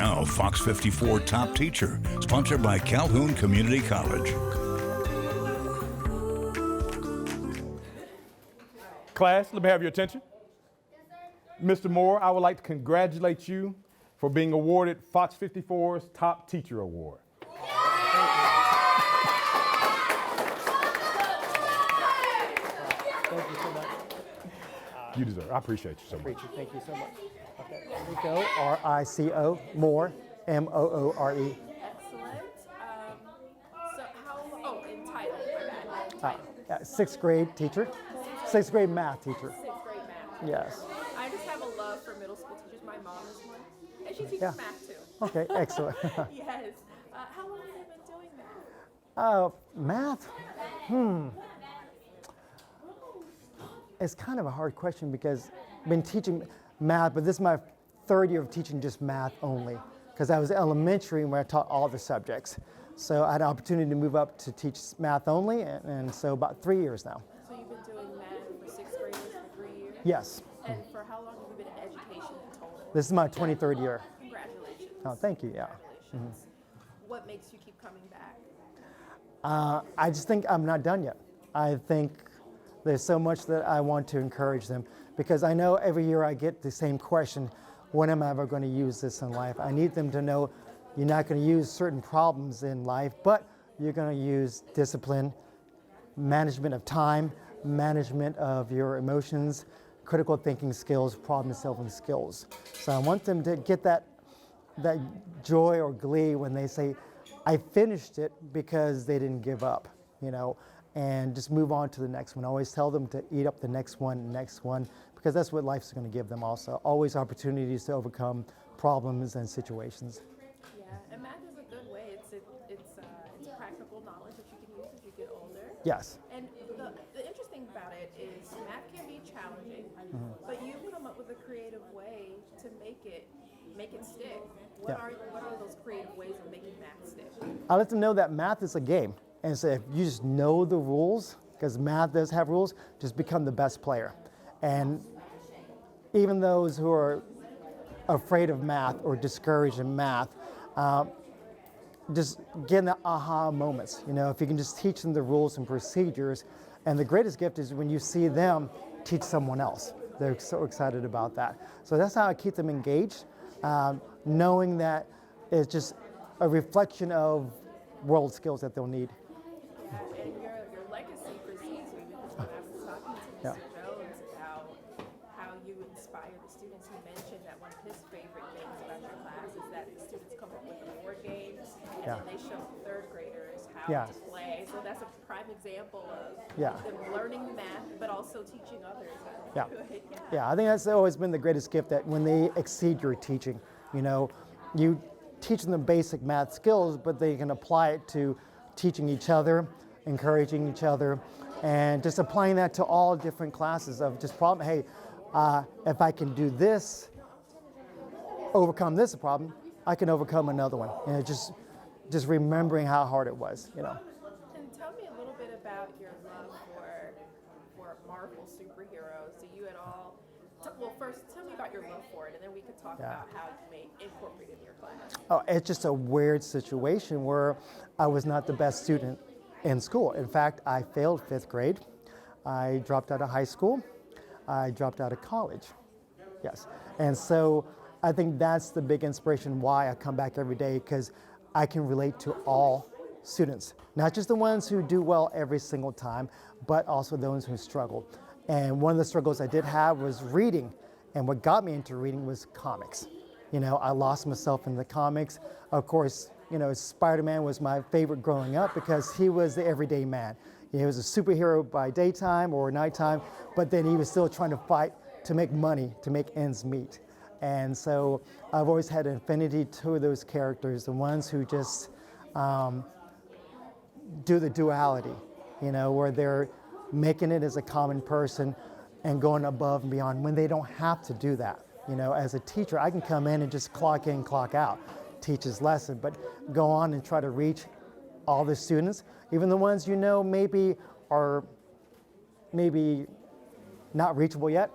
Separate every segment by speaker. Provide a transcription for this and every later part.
Speaker 1: Now, FOX54 Top Teacher, sponsored by Calhoun Community College.
Speaker 2: Class, let me have your attention. Mr. Moore, I would like to congratulate you for being awarded FOX54's Top Teacher Award.
Speaker 3: Thank you so much.
Speaker 2: You deserve it. I appreciate you so much.
Speaker 3: Thank you so much. Okay. Rico, R-I-C-O, Moore, M-O-O-R-E.
Speaker 4: Excellent. So how, in title, my bad.
Speaker 3: Sixth grade teacher, sixth grade math teacher.
Speaker 4: Sixth grade math.
Speaker 3: Yes.
Speaker 4: I just have a love for middle school teachers. My mom is one, and she teaches
Speaker 3: Yeah.
Speaker 4: math too.
Speaker 3: Okay, excellent.
Speaker 4: Yes. How long have you been doing that?
Speaker 3: Math? It's kind of a hard question because I've been teaching math, but this is my third year of teaching just math only because I was elementary where I taught all the subjects. So I had an opportunity to move up to teach math only, and so about 3 years now.
Speaker 4: So you've been doing math for sixth graders for 3 years?
Speaker 3: Yes.
Speaker 4: And for how long have you been in education in total?
Speaker 3: This is my 23rd year.
Speaker 4: Congratulations.
Speaker 3: Oh, thank you, yeah.
Speaker 4: Congratulations. What makes you keep coming back?
Speaker 3: I just think I'm not done yet. I think there's so much that I want to encourage them because I know every year I get the same question, when am I ever going to use this in life? I need them to know you're not going to use certain problems in life, but you're going to use discipline, management of time, management of your emotions, critical thinking skills, problem solving skills. So I want them to get that joy or glee when they say, I finished it because they didn't give up, and just move on to the next one. I always tell them to eat up the next one, because that's what life's going to give them also. Always opportunities to overcome problems and situations.
Speaker 4: Yeah, and math is a good way. It's practical knowledge that you can use as you get older.
Speaker 3: Yes.
Speaker 4: And the interesting about it is math can be challenging, but you've come up with a creative way to make it stick. What are those creative ways of making math stick?
Speaker 3: I let them know that math is a game. And so if you just know the rules, because math does have rules, just become the best player. And even those who are afraid of math or discouraged in math, just getting the aha moments. If you can just teach them the rules and procedures. And the greatest gift is when you see them teach someone else. They're so excited about that. So that's how I keep them engaged, knowing that it's just a reflection of world skills that they'll need.
Speaker 4: Yeah, and your legacy precedes you because when I was talking to Mr. Jones about how you inspire the students, he mentioned that one of his favorite things about your class is that the students come up with the board games and then they show third graders how to play. So that's a prime example of them learning math but also teaching others how to do it.
Speaker 3: Yeah, I think that's always been the greatest gift, that when they exceed your teaching, you teach them the basic math skills, but they can apply it to teaching each other, encouraging each other, and just applying that to all different classes of just problem. Hey, if I can do this, overcome this problem, I can overcome another one. And just remembering how hard it was,
Speaker 4: And tell me a little bit about your love for Marvel superheroes. Do you at all? Well, first, tell me about your love for it, and then we could talk about how you may incorporate it in your class.
Speaker 3: Oh, it's just a weird situation where I was not the best student in school. In fact, I failed 5th grade. I dropped out of high school. I dropped out of college. Yes. And so I think that's the big inspiration why I come back every day, because I can relate to all students, not just the ones who do well every single time, but also those who struggle. And one of the struggles I did have was reading. And what got me into reading was comics. I lost myself in the comics. Of course, Spider-Man was my favorite growing up because he was the everyday man. He was a superhero by daytime or nighttime, but then he was still trying to fight to make money, to make ends meet. And so I've always had an affinity to those characters, the ones who just do the duality, where they're making it as a common person and going above and beyond when they don't have to do that. As a teacher, I can come in and just clock in, clock out, teach his lesson, but go on and try to reach all the students, even the ones maybe are not reachable yet,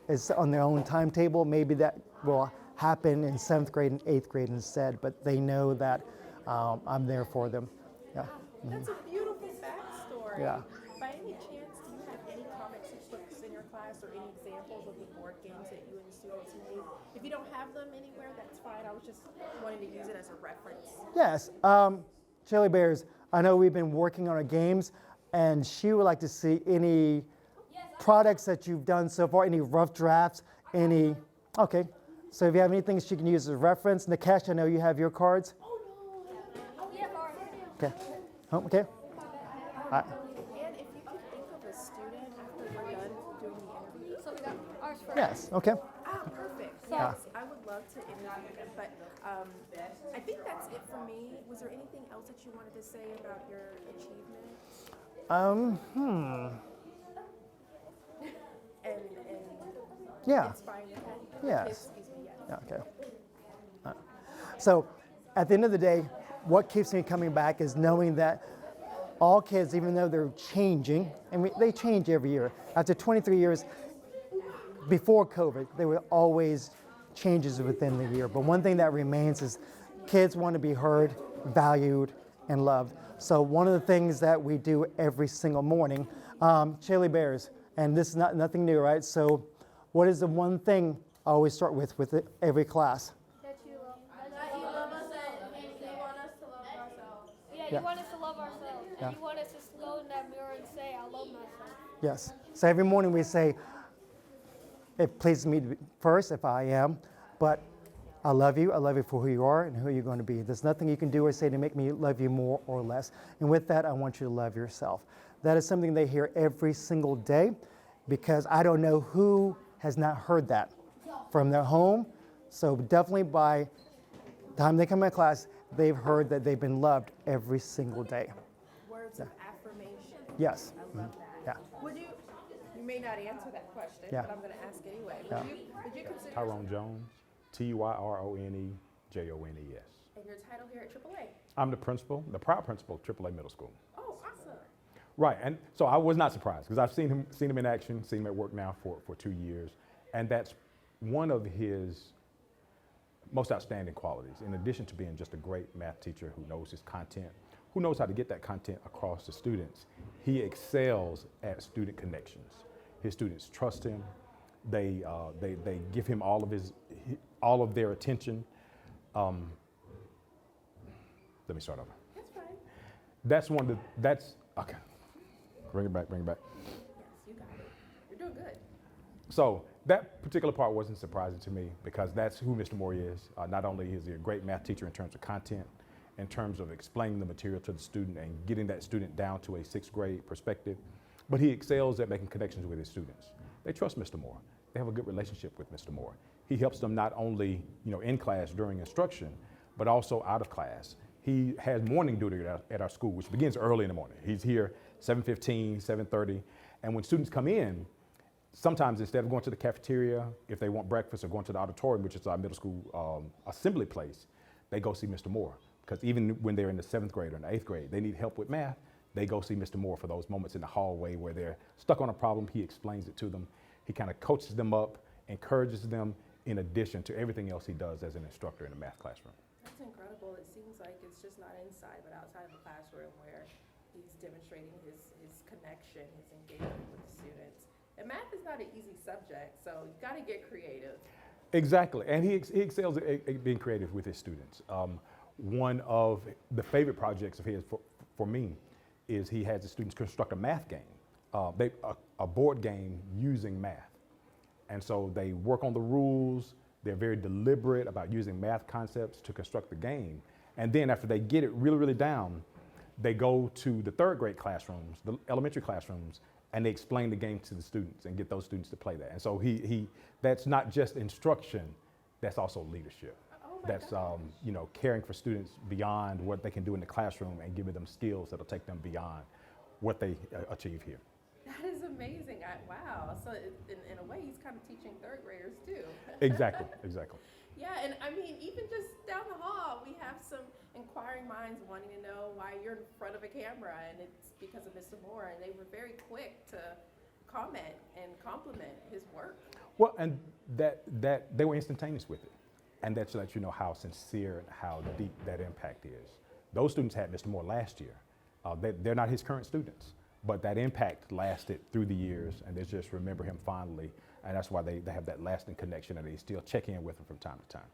Speaker 3: is on their own timetable. Maybe that will happen in 7th grade and 8th grade instead, but they know that I'm there for them. Yeah.
Speaker 4: That's a beautiful backstory.
Speaker 3: Yeah.
Speaker 4: By any chance, do you have any comics books in your class or any examples of the board games that you and the students made? If you don't have them anywhere, that's fine. I was just wanting to use it as a reference.
Speaker 3: Yes. Chili Bears, I know we've been working on our games, and she would like to see any products that you've done so far, any rough drafts, any. Okay. So if you have anything she can use as a reference, Nikesh, I know you have your cards. Okay. Oh, okay.
Speaker 4: And if you could think of a student after we're done doing the interview.
Speaker 5: So we got ours first.
Speaker 3: Yes. Okay.
Speaker 4: Perfect. Yes, I would love to interview them. But I think that's it for me. Was there anything else that you wanted to say about your achievements? And
Speaker 3: Yeah.
Speaker 4: inspiring the
Speaker 3: Yes.
Speaker 4: Excuse me, yes.
Speaker 3: Yeah, okay. So at the end of the day, what keeps me coming back is knowing that all kids, even though they're changing, and they change every year. After 23 years, before COVID, there were always changes within the year. But one thing that remains is kids want to be heard, valued, and loved. So one of the things that we do every single morning, Chili Bears, and this is nothing new, right? So what is the one thing I always start with every class?
Speaker 5: That you love ourselves. You want us to love ourselves. Yeah,
Speaker 3: Yeah.
Speaker 5: you want us to love ourselves.
Speaker 3: Yeah.
Speaker 5: And you want us to go in that mirror and say, I love myself.
Speaker 3: Yes. So every morning we say, it pleases me to be first if I am, but I love you for who you are and who you're going to be. There's nothing you can do or say to make me love you more or less. And with that, I want you to love yourself. That is something they hear every single day, because I don't know who has not heard that from their home. So definitely by the time they come to class, they've heard that they've been loved every single day.
Speaker 4: Words of affirmation.
Speaker 3: Yes.
Speaker 4: I love that.
Speaker 3: Yeah.
Speaker 4: Would you may not answer that question,
Speaker 3: Yeah.
Speaker 4: but I'm going to ask anyway.
Speaker 3: Yeah.
Speaker 4: Would you consider
Speaker 2: Tyrone Jones, Tyronejones.
Speaker 4: and your title here at AAA?
Speaker 2: I'm the principal, the proud principal of AAA Middle School.
Speaker 4: Oh, awesome.
Speaker 2: Right, and so I was not surprised because I've seen him in action, seen him at work now for 2 years, and that's one of his most outstanding qualities. In addition to being just a great math teacher who knows his content, who knows how to get that content across to students, he excels at student connections. His students trust him. They give him all of their attention. Let me start over.
Speaker 4: That's fine.
Speaker 2: That's okay. Bring it back.
Speaker 4: Yes, you got it. You're doing good.
Speaker 2: So that particular part wasn't surprising to me because that's who Mr. Moore is. Not only is he a great math teacher in terms of content, in terms of explaining the material to the student and getting that student down to a 6th grade perspective, but he excels at making connections with his students. They trust Mr. Moore. They have a good relationship with Mr. Moore. He helps them not only, in class during instruction, but also out of class. He has morning duty at our school, which begins early in the morning. He's here 7:15, 7:30, and when students come in, sometimes instead of going to the cafeteria, if they want breakfast, or going to the auditorium, which is our middle school assembly place, they go see Mr. Moore. Because even when they're in the 7th grade or in the 8th grade, they need help with math, they go see Mr. Moore for those moments in the hallway where they're stuck on a problem. He explains it to them. He kind of coaches them up, encourages them, in addition to everything else he does as an instructor in a math classroom.
Speaker 4: That's incredible. It seems like it's just not inside, but outside of the classroom where he's demonstrating his connection, his engagement with the students. And math is not an easy subject, so you've got to get creative.
Speaker 2: Exactly, and he excels at being creative with his students. One of the favorite projects of his for me is he has the students construct a math game, a board game using math. And so they work on the rules, they're very deliberate about using math concepts to construct the game. And then after they get it really, really down, they go to the 3rd grade classrooms, the elementary classrooms, and they explain the game to the students and get those students to play that. And so that's not just instruction, that's also leadership. That's caring for students beyond what they can do in the classroom and giving them skills that'll take them beyond what they achieve here.
Speaker 4: That is amazing. Wow. So in a way, he's kind of teaching 3rd graders too.
Speaker 2: Exactly.
Speaker 4: Yeah, and I mean, even just down the hall, we have some inquiring minds wanting to know why you're in front of a camera, and it's because of Mr. Moore, and they were very quick to comment and compliment his work.
Speaker 2: Well, and that they were instantaneous with it. And that lets you know how sincere and how deep that impact is. Those students had Mr. Moore last year. They're not his current students, but that impact lasted through the years, and they just remember him fondly, and that's why they have that lasting connection, and they still check in with him from time to time.